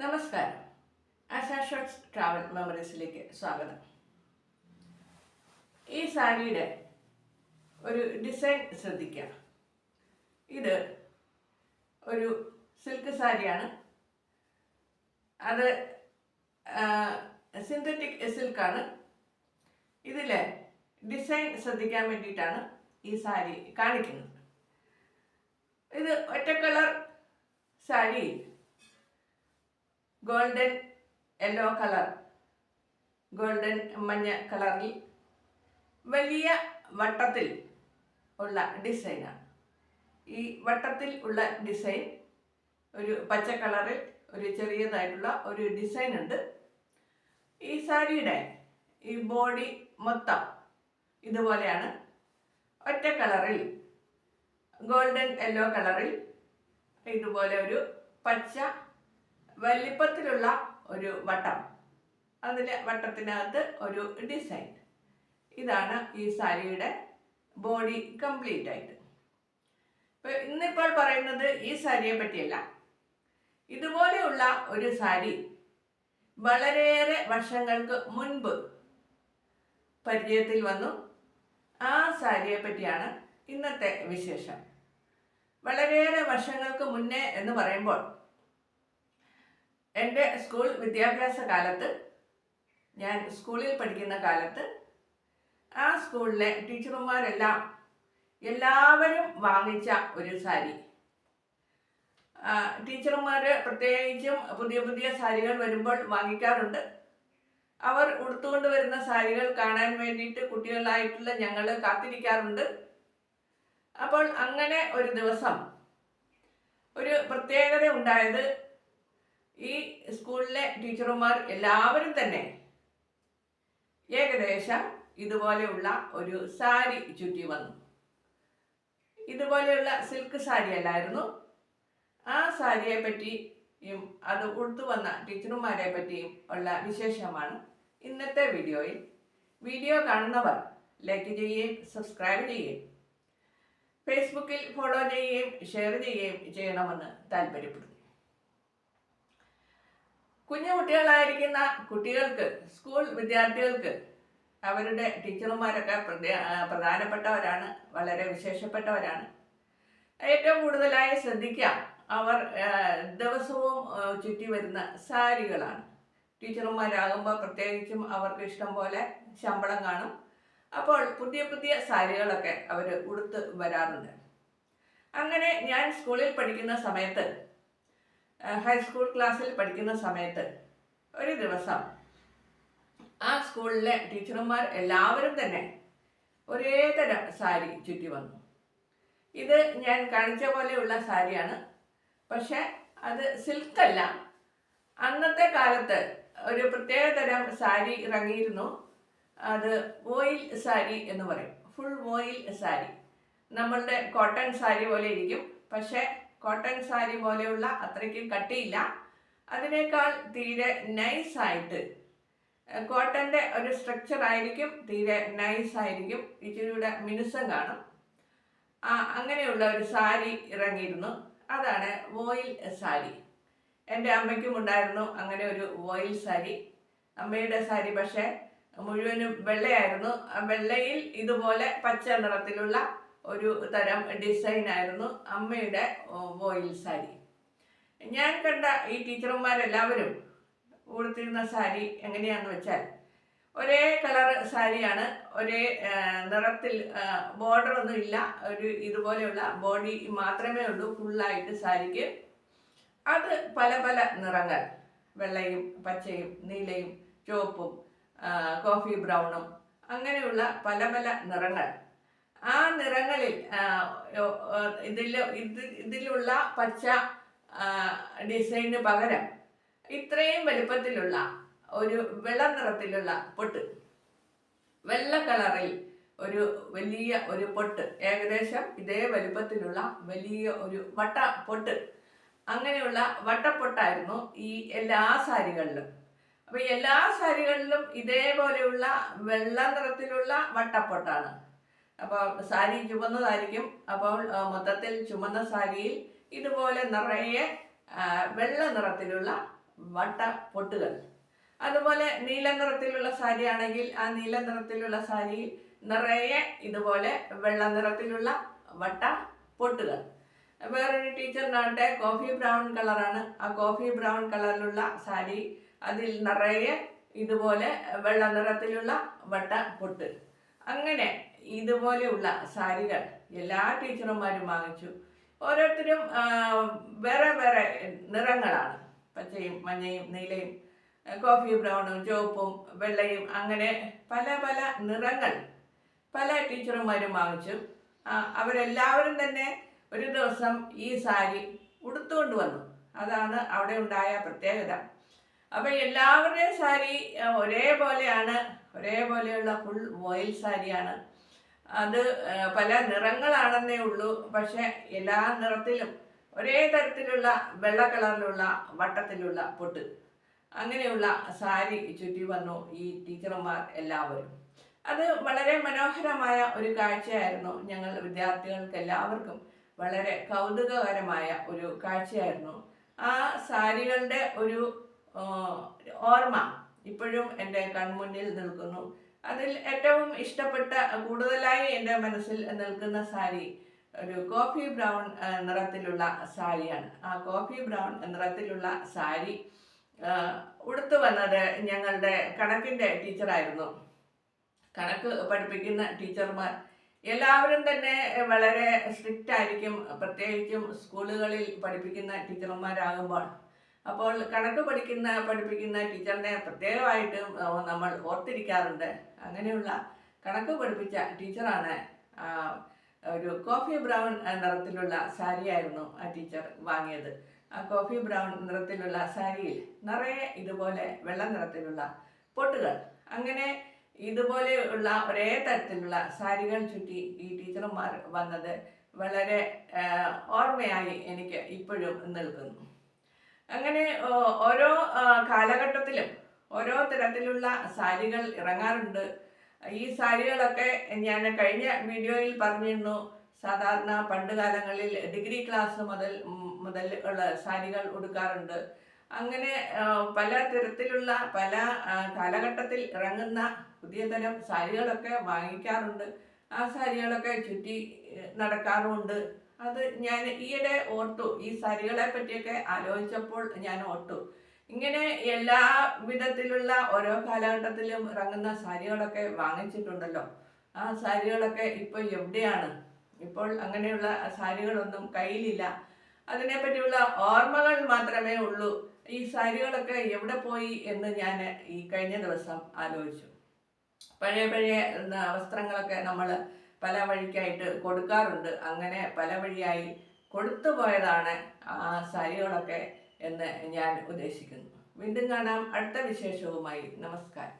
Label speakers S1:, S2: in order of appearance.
S1: നമസ്കാരം. ASHA shots travel മെമ്മറീസിലേക്ക് സ്വാഗതം. ഈ സാരിയുടെ ഒരു ഡിസൈൻ ശ്രദ്ധിക്കുക. ഇത് ഒരു സിൽക്ക് സാരിയാണ്. അത് സിന്തറ്റിക് സിൽക്കാണ്. ഇതിലെ ഡിസൈൻ ശ്രദ്ധിക്കാൻ വേണ്ടിയിട്ടാണ് ഈ സാരി കാണിക്കുന്നത്. ഇത് ഒറ്റ colour sari, golden yellow colour, golden മഞ്ഞ കളറിൽ വലിയ വട്ടത്തിൽ ഉള്ള ഡിസൈനാണ്. ഈ വട്ടത്തിൽ ഉള്ള ഡിസൈൻ ഒരു പച്ച കളറിൽ ഒരു ചെറിയതായിട്ടുള്ള ഒരു ഡിസൈൻ ഉണ്ട്. ഈ സാരിയുടെ ഈ ബോഡി മൊത്തം ഇതുപോലെയാണ്. ഒറ്റ കളറിൽ ഗോൾഡൻ യെല്ലോ കളറിൽ ഇതുപോലെ ഒരു പച്ച വലിപ്പത്തിലുള്ള ഒരു വട്ടം, അതിലെ വട്ടത്തിനകത്ത് ഒരു ഡിസൈൻ. ഇതാണ് ഈ സാരിയുടെ ബോഡി കംപ്ലീറ്റ് ആയിട്ട്. ഇന്നിപ്പോൾ പറയുന്നത് ഈ സാരിയെ പറ്റിയല്ല. ഇതുപോലെയുള്ള ഒരു സാരി വളരെയേറെ വർഷങ്ങൾക്ക് മുൻപ് പരിചയത്തിൽ വന്നു. ആ സാരിയെ പറ്റിയാണ് ഇന്നത്തെ വിശേഷം. വളരെയേറെ വർഷങ്ങൾക്ക് മുന്നേ എന്ന് പറയുമ്പോൾ എൻ്റെ സ്കൂൾ വിദ്യാഭ്യാസ കാലത്ത്, ഞാൻ സ്കൂളിൽ പഠിക്കുന്ന കാലത്ത്, ആ സ്കൂളിലെ എല്ലാവരും വാങ്ങിച്ച ഒരു സാരി. ടീച്ചർമാർ പ്രത്യേകിച്ചും പുതിയ പുതിയ സാരികൾ വരുമ്പോൾ വാങ്ങിക്കാറുണ്ട്. അവർ ഉടുത്തുകൊണ്ട് വരുന്ന സാരികൾ കാണാൻ വേണ്ടിയിട്ട് കുട്ടികളായിട്ടുള്ള ഞങ്ങൾ കാത്തിരിക്കാറുണ്ട്. അപ്പോൾ അങ്ങനെ ഒരു ദിവസം ഒരു പ്രത്യേകത ഉണ്ടായത്, ഈ സ്കൂളിലെ ടീച്ചർമാർ എല്ലാവരും തന്നെ ഏകദേശം ഇതുപോലെയുള്ള ഒരു സാരി ചുറ്റി വന്നു. ഇതുപോലെയുള്ള സിൽക്ക് സാരി അല്ലായിരുന്നു. ആ സാരിയെ പറ്റിയും അത് ഉടുത്തു വന്ന ടീച്ചർമാരെ പറ്റിയും ഉള്ള വിശേഷമാണ് ഇന്നത്തെ വീഡിയോയിൽ. വീഡിയോ കാണുന്നവർ ലൈക്ക് ചെയ്യുകയും സബ്സ്ക്രൈബ് ചെയ്യുകയും ഫേസ്ബുക്കിൽ ഫോളോ ചെയ്യുകയും ഷെയർ ചെയ്യുകയും ചെയ്യണമെന്ന് താല്പര്യപ്പെടുന്നു. കുഞ്ഞു കുട്ടികളായിരിക്കുന്ന കുട്ടികൾക്ക്, സ്കൂൾ വിദ്യാർത്ഥികൾക്ക് അവരുടെ ടീച്ചർമാരൊക്കെ പ്രധാനപ്പെട്ടവരാണ്, വളരെ വിശേഷപ്പെട്ടവരാണ്. ഏറ്റവും കൂടുതലായി ശ്രദ്ധിക്കുക അവർ ദിവസവും ചുറ്റി വരുന്ന സാരികളാണ്. ടീച്ചർമാരാകുമ്പോൾ പ്രത്യേകിച്ചും അവർക്ക് ഇഷ്ടം പോലെ ശമ്പളം കാണും. അപ്പോൾ പുതിയ പുതിയ സാരികളൊക്കെ അവർ ഉടുത്ത് വരാറുണ്ട്. അങ്ങനെ ഞാൻ സ്കൂളിൽ പഠിക്കുന്ന സമയത്ത്, ഹൈസ്കൂൾ ക്ലാസ്സിൽ പഠിക്കുന്ന സമയത്ത് ഒരു ദിവസം ആ സ്കൂളിലെ ടീച്ചർമാർ എല്ലാവരും തന്നെ ഒരേ തരം സാരി ചുറ്റി വന്നു. ഇത് ഞാൻ കാണിച്ച പോലെയുള്ള സാരിയാണ്, പക്ഷെ അത് സിൽക്കല്ല. അന്നത്തെ കാലത്ത് ഒരു പ്രത്യേക തരം സാരി ഇറങ്ങിയിരുന്നു. അത് വോയിൽ സാരി എന്ന് പറയും. ഫുൾ വോയിൽ സാരി. നമ്മളുടെ കോട്ടൺ സാരി പോലെ ഇരിക്കും, പക്ഷെ കോട്ടൺ സാരി പോലെയുള്ള അത്രയ്ക്ക് കട്ടിയില്ല. അതിനേക്കാൾ തീരെ നൈസായിട്ട്, കോട്ടൻ്റെ ഒരു സ്ട്രക്ചർ ആയിരിക്കും, തീരെ നൈസായിരിക്കും, ഇച്ചിരിയുടെ മിനുസം കാണും. അങ്ങനെയുള്ള ഒരു സാരി ഇറങ്ങിയിരുന്നു. അതാണ് വോയിൽ സാരി. എൻ്റെ അമ്മയ്ക്കും ഉണ്ടായിരുന്നു അങ്ങനെ ഒരു വോയിൽ സാരി. അമ്മയുടെ സാരി പക്ഷേ മുഴുവനും വെള്ളയായിരുന്നു. ആ വെള്ളയിൽ ഇതുപോലെ പച്ച നിറത്തിലുള്ള ഒരു തരം ഡിസൈൻ ആയിരുന്നു അമ്മയുടെ വോയിൽ സാരി. ഞാൻ കണ്ട ഈ ടീച്ചർമാരെല്ലാവരും ഉടുത്തിരുന്ന സാരി എങ്ങനെയാണെന്ന് വെച്ചാൽ, ഒരേ കളർ സാരിയാണ്, ഒരേ നിറത്തിൽ, ബോർഡറൊന്നും ഇല്ല, ഒരു ഇതുപോലെയുള്ള ബോഡി മാത്രമേ ഉള്ളൂ ഫുള്ളായിട്ട് സാരിക്ക്. അത് പല പല നിറങ്ങൾ, വെള്ളയും പച്ചയും നീലയും ചുവപ്പും കോഫി ബ്രൗണും, അങ്ങനെയുള്ള പല പല നിറങ്ങൾ. ആ നിറങ്ങളിൽ ഇതിലുള്ള പച്ച ഡിസൈന് പകരം ഇത്രയും വലുപ്പത്തിലുള്ള ഒരു വെള്ള നിറത്തിലുള്ള പൊട്ട്, വെള്ള കളറിൽ ഒരു വലിയ ഒരു പൊട്ട്, ഏകദേശം ഇതേ വലുപ്പത്തിലുള്ള വലിയ ഒരു വട്ട പൊട്ട്, അങ്ങനെയുള്ള വട്ടപ്പൊട്ടായിരുന്നു ഈ എല്ലാ സാരികളിലും. അപ്പോൾ എല്ലാ സാരികളിലും ഇതേപോലെയുള്ള വെള്ള നിറത്തിലുള്ള വട്ടപ്പൊട്ടാണ്. അപ്പോൾ സാരി ചുവന്നതായിരിക്കും. അപ്പോൾ മൊത്തത്തിൽ ചുവന്ന സാരിയിൽ ഇതുപോലെ നിറയെ വെള്ള നിറത്തിലുള്ള വട്ട പൊട്ടുകൾ. അതുപോലെ നീല നിറത്തിലുള്ള സാരി ആണെങ്കിൽ ആ നീല നിറത്തിലുള്ള സാരിയിൽ നിറയെ ഇതുപോലെ വെള്ള നിറത്തിലുള്ള വട്ട പൊട്ടുകൾ. വേറൊരു ടീച്ചറിനാട്ടെ കോഫി ബ്രൗൺ കളറാണ്. ആ കോഫി ബ്രൗൺ കളറിലുള്ള സാരി, അതിൽ നിറയെ ഇതുപോലെ വെള്ള നിറത്തിലുള്ള വട്ട പൊട്ട്. അങ്ങനെ ഇതുപോലെയുള്ള സാരികൾ എല്ലാ ടീച്ചർമാരും വാങ്ങിച്ചു. ഓരോരുത്തരും വേറെ വേറെ നിറങ്ങളാണ്, പച്ചയും മഞ്ഞയും നീലയും കോഫി ബ്രൗണും ചുവപ്പും വെള്ളയും, അങ്ങനെ പല പല നിറങ്ങൾ പല ടീച്ചർമാരും വാങ്ങിച്ചു. അവരെല്ലാവരും തന്നെ ഒരു ദിവസം ഈ സാരി ഉടുത്തുകൊണ്ട് വന്നു. അതാണ് അവിടെ ഉണ്ടായ പ്രത്യേകത. അപ്പം എല്ലാവരുടെയും സാരി ഒരേപോലെയാണ്, ഒരേപോലെയുള്ള ഫുൾ വോയിൽ സാരിയാണ്. അത് പല നിറങ്ങളാണെന്നേ ഉള്ളൂ. പക്ഷെ എല്ലാ നിറത്തിലും ഒരേ തരത്തിലുള്ള വെള്ള കളറിലുള്ള വട്ടത്തിലുള്ള പൊട്ട്, അങ്ങനെയുള്ള സാരി ചുറ്റി വന്നു ഈ ടീച്ചർമാർ എല്ലാവരും. അത് വളരെ മനോഹരമായ ഒരു കാഴ്ചയായിരുന്നു. ഞങ്ങൾ വിദ്യാർത്ഥികൾക്ക് എല്ലാവർക്കും വളരെ കൗതുകകരമായ ഒരു കാഴ്ചയായിരുന്നു. ആ സാരികളുടെ ഒരു ഓർമ്മ ഇപ്പോഴും എൻ്റെ കൺമുന്നിൽ നിൽക്കുന്നു. അതിൽ ഏറ്റവും ഇഷ്ടപ്പെട്ട, കൂടുതലായി എൻ്റെ മനസ്സിൽ നിൽക്കുന്ന സാരി ഒരു കോഫി ബ്രൗൺ നിറത്തിലുള്ള സാരിയാണ്. ആ കോഫി ബ്രൗൺ നിറത്തിലുള്ള സാരി ഉടുത്തു വന്നത് ഞങ്ങളുടെ കണക്കിൻ്റെ ടീച്ചറായിരുന്നു. കണക്ക് പഠിപ്പിക്കുന്ന ടീച്ചർമാർ എല്ലാവരും തന്നെ വളരെ സ്ട്രിക്റ്റ് ആയിരിക്കും, പ്രത്യേകിച്ചും സ്കൂളുകളിൽ പഠിപ്പിക്കുന്ന ടീച്ചർമാരാകുമ്പോൾ. അപ്പോൾ കണക്ക് പഠിപ്പിക്കുന്ന ടീച്ചറിനെ പ്രത്യേകമായിട്ട് നമ്മൾ ഓർത്തിരിക്കാറുണ്ട്. അങ്ങനെയുള്ള കണക്ക് പഠിപ്പിച്ച ടീച്ചറാണ് ഒരു കോഫി ബ്രൗൺ നിറത്തിലുള്ള സാരിയായിരുന്നു ആ ടീച്ചർ വാങ്ങിയത്. ആ കോഫി ബ്രൗൺ നിറത്തിലുള്ള സാരിയിൽ നിറയെ ഇതുപോലെ വെള്ള നിറത്തിലുള്ള പൊട്ടുകൾ. അങ്ങനെ ഇതുപോലെയുള്ള ഒരേ തരത്തിലുള്ള സാരികൾ ചുറ്റി ഈ ടീച്ചർമാർ വന്നത് വളരെ ഓർമ്മയായി എനിക്ക് ഇപ്പോഴും നിൽക്കുന്നു. അങ്ങനെ ഓരോ കാലഘട്ടത്തിലും ഓരോ തരത്തിലുള്ള സാരികൾ ഇറങ്ങാറുണ്ട്. ഈ സാരികളൊക്കെ ഞാൻ കഴിഞ്ഞ വീഡിയോയിൽ പറഞ്ഞിരുന്നു. സാധാരണ പണ്ട് കാലങ്ങളിൽ ഡിഗ്രി ക്ലാസ് മുതൽ ഉള്ള സാരികൾ ഉടുക്കാറുണ്ട്. അങ്ങനെ പല തരത്തിലുള്ള പല കാലഘട്ടത്തിൽ ഇറങ്ങുന്ന പുതിയ തരം സാരികളൊക്കെ വാങ്ങിക്കാറുണ്ട്. ആ സാരികളൊക്കെ ചുറ്റി നടക്കാറുമുണ്ട്. അത് ഞാൻ ഈയിടെ ഓർത്തു. ഈ സാരികളെ പറ്റിയൊക്കെ ആലോചിച്ചപ്പോൾ ഞാൻ ഓർത്തു, ഇങ്ങനെ എല്ലാ വിധത്തിലുള്ള ഓരോ കാലഘട്ടത്തിലും ഇറങ്ങുന്ന സാരികളൊക്കെ വാങ്ങിച്ചിട്ടുണ്ടല്ലോ. ആ സാരികളൊക്കെ ഇപ്പോൾ എവിടെയാണ്? ഇപ്പോൾ അങ്ങനെയുള്ള സാരികളൊന്നും കയ്യിലില്ല. അതിനെപ്പറ്റിയുള്ള ഓർമ്മകൾ മാത്രമേ ഉള്ളൂ. ഈ സാരികളൊക്കെ എവിടെ പോയി എന്ന് ഞാൻ ഈ കഴിഞ്ഞ ദിവസം ആലോചിച്ചു. പഴയ വസ്ത്രങ്ങളൊക്കെ നമ്മൾ പല വഴിക്കായിട്ട് കൊടുക്കാറുണ്ട്. അങ്ങനെ പല വഴിയായി കൊടുത്തു പോയതാണ് ആ സാരികളൊക്കെ എന്ന് ഞാൻ ഉദ്ദേശിക്കുന്നു. വീണ്ടും കാണാം അടുത്ത വിശേഷവുമായി. നമസ്കാരം.